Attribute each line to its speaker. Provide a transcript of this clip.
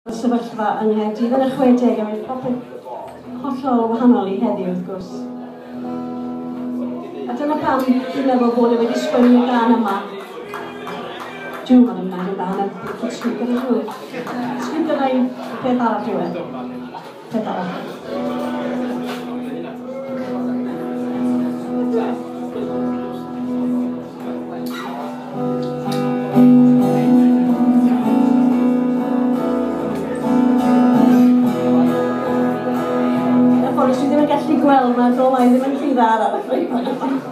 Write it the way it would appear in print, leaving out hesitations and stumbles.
Speaker 1: Sefyllfa yng Nghaerdydd yn y 60au, mae'n popeth hollol wahanol i heddiw wrth gwrs. A dyna pam dwi'n meddwl bod e wedi sgwennu gan yma. Dwi'n meddwl yn meddwl dan y sgrip gyda nhw. Sgrip gyda i peth arall yw e. Peth arall. Dwi ddim yn gallu gweld, mae'r golau ddim yn llidda ar y ffrwyth.